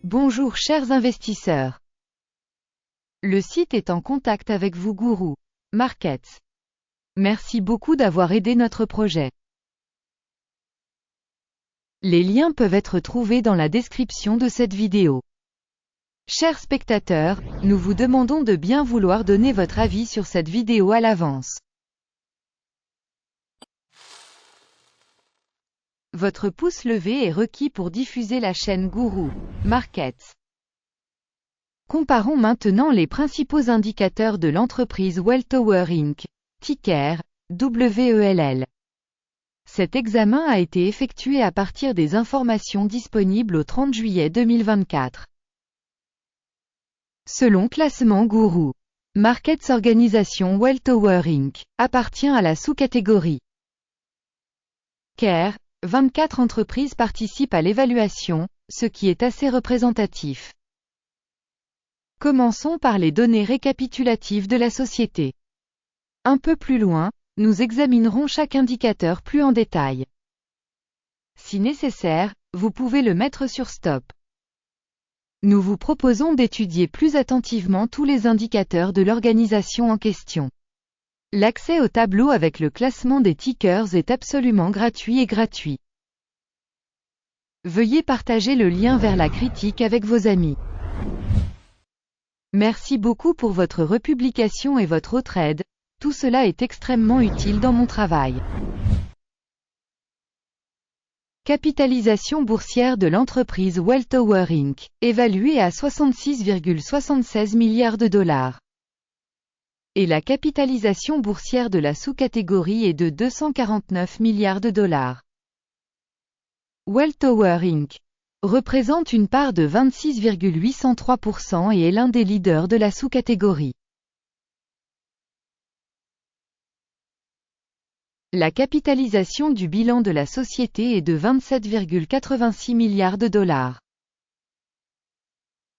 Bonjour chers investisseurs. Le site est en contact avec vous Guru Markets. Merci beaucoup d'avoir aidé notre projet. Les liens peuvent être trouvés dans la description de cette vidéo. Chers spectateurs, nous vous demandons de bien vouloir donner votre avis sur cette vidéo à l'avance. Votre pouce levé est requis pour diffuser la chaîne Guru Markets. Comparons maintenant les principaux indicateurs de l'entreprise Welltower Inc., ticker WELL. Cet examen a été effectué à partir des informations disponibles au 30 juillet 2024. Selon classement Guru Markets, organisation Welltower Inc. appartient à la sous-catégorie CARE. 24 entreprises participent à l'évaluation, ce qui est assez représentatif. Commençons par les données récapitulatives de la société. Un peu plus loin, nous examinerons chaque indicateur plus en détail. Si nécessaire, vous pouvez le mettre sur stop. Nous vous proposons d'étudier plus attentivement tous les indicateurs de l'organisation en question. L'accès au tableau avec le classement des tickers est absolument gratuit et gratuit. Veuillez partager le lien vers la critique avec vos amis. Merci beaucoup pour votre republication et votre autre aide, tout cela est extrêmement utile dans mon travail. Capitalisation boursière de l'entreprise Welltower Inc., évaluée à 66,76 milliards de dollars. Et la capitalisation boursière de la sous-catégorie est de 249 milliards de dollars. Welltower Inc. représente une part de 26,803% et est l'un des leaders de la sous-catégorie. La capitalisation du bilan de la société est de 27,86 milliards de dollars.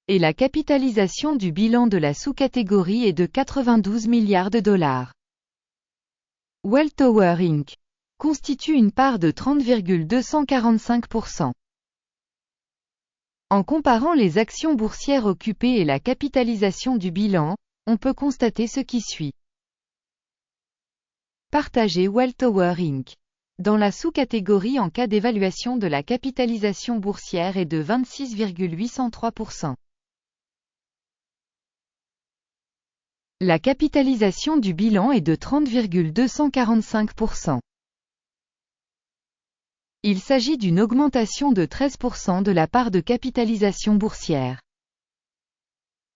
Et la capitalisation du bilan de la sous-catégorie est de 92 milliards de dollars. Welltower Inc. constitue une part de 30,245%. En comparant les actions boursières occupées et la capitalisation du bilan, on peut constater ce qui suit. Partagez Welltower Inc. dans la sous-catégorie en cas d'évaluation de la capitalisation boursière est de 26,803%. La capitalisation du bilan est de 30,245%. Il s'agit d'une augmentation de 13% de la part de capitalisation boursière.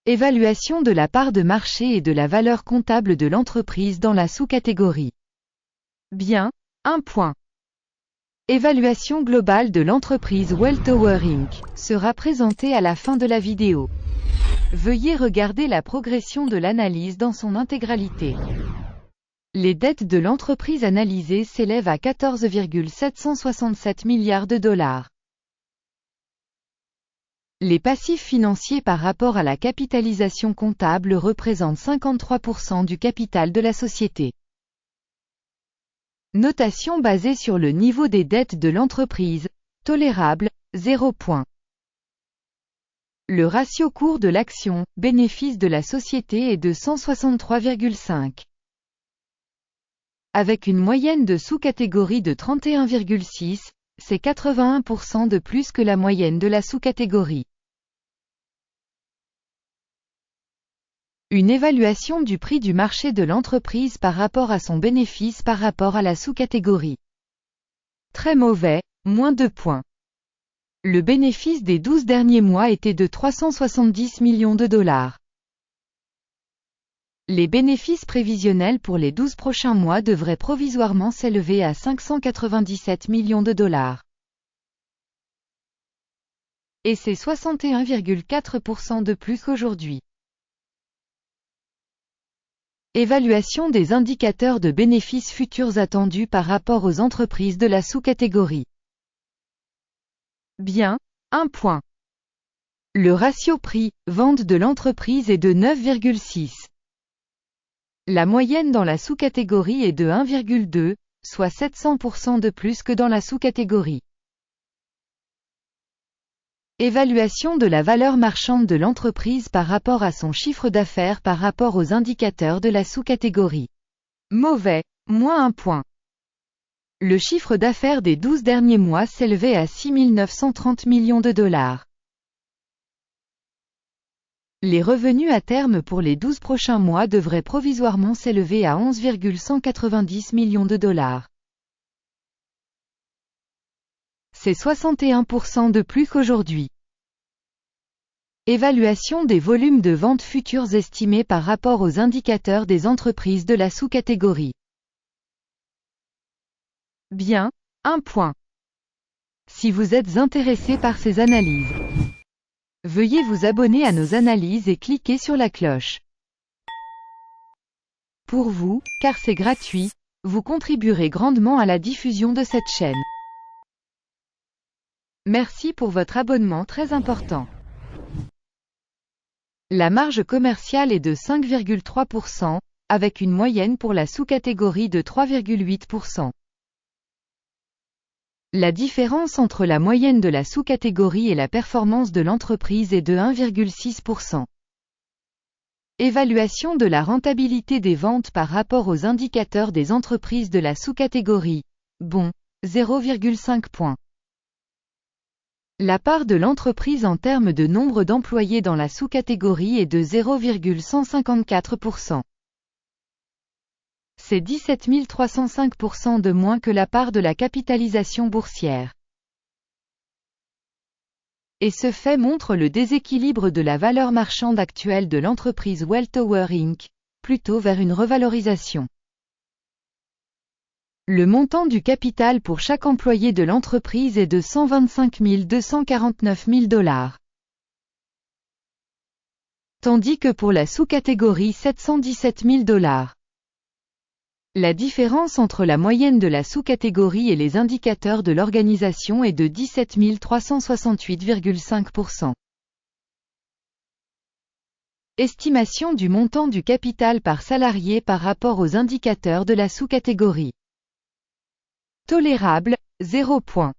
Évaluation de la part de marché et de la valeur comptable de l'entreprise dans la sous-catégorie. Bien, 1 point. Évaluation globale de l'entreprise Welltower Inc. sera présentée à la fin de la vidéo. Veuillez regarder la progression de l'analyse dans son intégralité. Les dettes de l'entreprise analysée s'élèvent à 14,767 milliards de dollars. Les passifs financiers par rapport à la capitalisation comptable représentent 53% du capital de la société. Notation basée sur le niveau des dettes de l'entreprise, tolérable, 0 point. Le ratio cours de l'action, bénéfice de la société est de 163,5. Avec une moyenne de sous-catégorie de 31,6, c'est 81% de plus que la moyenne de la sous-catégorie. Une évaluation du prix du marché de l'entreprise par rapport à son bénéfice par rapport à la sous-catégorie. Très mauvais, moins 2 points. Le bénéfice des 12 derniers mois était de 370 millions de dollars. Les bénéfices prévisionnels pour les 12 prochains mois devraient provisoirement s'élever à 597 millions de dollars. Et c'est 61,4% de plus qu'aujourd'hui. Évaluation des indicateurs de bénéfices futurs attendus par rapport aux entreprises de la sous-catégorie. Bien, 1 point. Le ratio prix-vente de l'entreprise est de 9,6. La moyenne dans la sous-catégorie est de 1,2, soit 700% de plus que dans la sous-catégorie. Évaluation de la valeur marchande de l'entreprise par rapport à son chiffre d'affaires par rapport aux indicateurs de la sous-catégorie. Mauvais, moins 1 point. Le chiffre d'affaires des 12 derniers mois s'élevait à 6 930 millions de dollars. Les revenus à terme pour les 12 prochains mois devraient provisoirement s'élever à 11,190 millions de dollars. C'est 61% de plus qu'aujourd'hui. Évaluation des volumes de ventes futures estimés par rapport aux indicateurs des entreprises de la sous-catégorie. Bien, 1 point. Si vous êtes intéressé par ces analyses, veuillez vous abonner à nos analyses et cliquer sur la cloche. Pour vous, car c'est gratuit, vous contribuerez grandement à la diffusion de cette chaîne. Merci pour votre abonnement très important. La marge commerciale est de 5,3%, avec une moyenne pour la sous-catégorie de 3,8%. La différence entre la moyenne de la sous-catégorie et la performance de l'entreprise est de 1,6%. Évaluation de la rentabilité des ventes par rapport aux indicateurs des entreprises de la sous-catégorie. Bon, 0,5 points. La part de l'entreprise en termes de nombre d'employés dans la sous-catégorie est de 0,154%. C'est 17 305% de moins que la part de la capitalisation boursière. Et ce fait montre le déséquilibre de la valeur marchande actuelle de l'entreprise Welltower Inc., plutôt vers une revalorisation. Le montant du capital pour chaque employé de l'entreprise est de 125 249 000 $. Tandis que pour la sous-catégorie 717 000 $. La différence entre la moyenne de la sous-catégorie et les indicateurs de l'organisation est de 17 368,5%. Estimation du montant du capital par salarié par rapport aux indicateurs de la sous-catégorie. Tolérable, 0 point.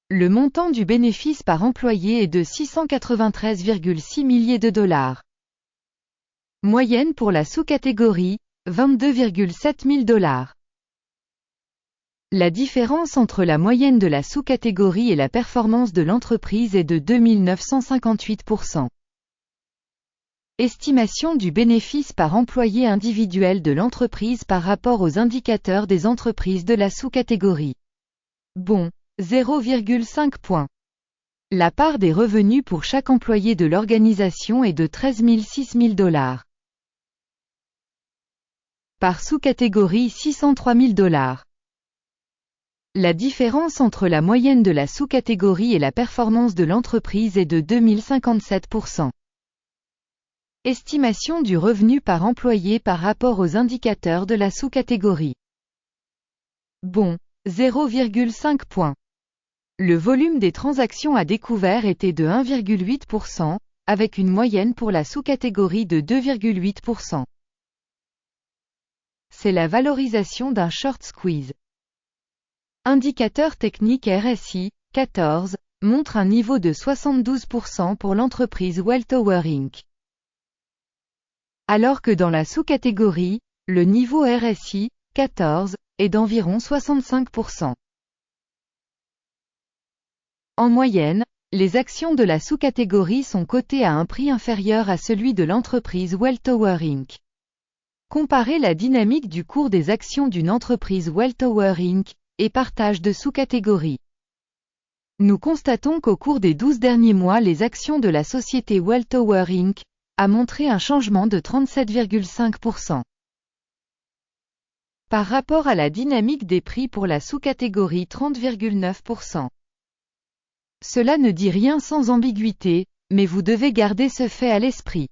Le montant du bénéfice par employé est de 693,6 milliers de dollars. Moyenne pour la sous-catégorie, 22,7 000 $. La différence entre la moyenne de la sous-catégorie et la performance de l'entreprise est de 2958%. Estimation du bénéfice par employé individuel de l'entreprise par rapport aux indicateurs des entreprises de la sous-catégorie. Bon, 0,5 points. La part des revenus pour chaque employé de l'organisation est de 13 006 000 $. Par sous-catégorie 603 000 $. La différence entre la moyenne de la sous-catégorie et la performance de l'entreprise est de 2057%. Estimation du revenu par employé par rapport aux indicateurs de la sous-catégorie. Bon, 0,5 points. Le volume des transactions à découvert était de 1,8%, avec une moyenne pour la sous-catégorie de 2,8%. C'est la valorisation d'un short squeeze. Indicateur technique RSI, 14, montre un niveau de 72% pour l'entreprise Welltower Inc. Alors que dans la sous-catégorie, le niveau RSI, 14, est d'environ 65%. En moyenne, les actions de la sous-catégorie sont cotées à un prix inférieur à celui de l'entreprise Welltower Inc. Comparez la dynamique du cours des actions d'une entreprise Welltower Inc. et partage de sous-catégories. Nous constatons qu'au cours des 12 derniers mois les actions de la société Welltower Inc. a montré un changement de 37,5%. Par rapport à la dynamique des prix pour la sous-catégorie 30,9%. Cela ne dit rien sans ambiguïté, mais vous devez garder ce fait à l'esprit.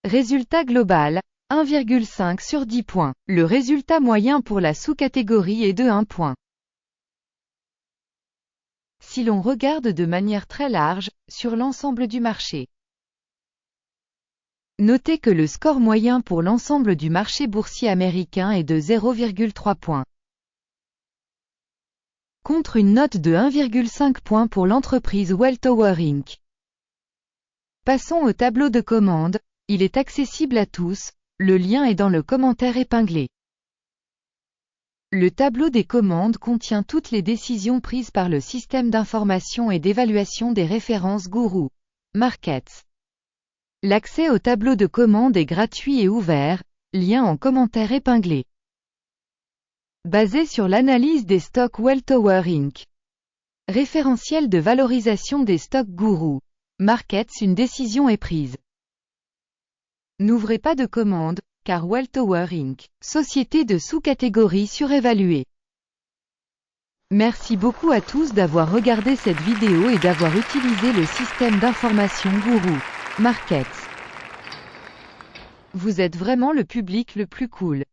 Résultat global, 1,5 sur 10 points. Le résultat moyen pour la sous-catégorie est de 1 point. Si l'on regarde de manière très large, sur l'ensemble du marché. Notez que le score moyen pour l'ensemble du marché boursier américain est de 0,3 points. contre une note de 1,5 point pour l'entreprise Welltower Inc. Passons au tableau de commande, il est accessible à tous, le lien est dans le commentaire épinglé. Le tableau des commandes contient toutes les décisions prises par le système d'information et d'évaluation des références Guru Markets. L'accès au tableau de commande est gratuit et ouvert, lien en commentaire épinglé. Basé sur l'analyse des stocks Welltower Inc. Référentiel de valorisation des stocks Guru Markets, une décision est prise. N'ouvrez pas de commande, car Welltower Inc., société de sous-catégorie surévaluée. Merci beaucoup à tous d'avoir regardé cette vidéo et d'avoir utilisé le système d'information Guru Markets. Vous êtes vraiment le public le plus cool.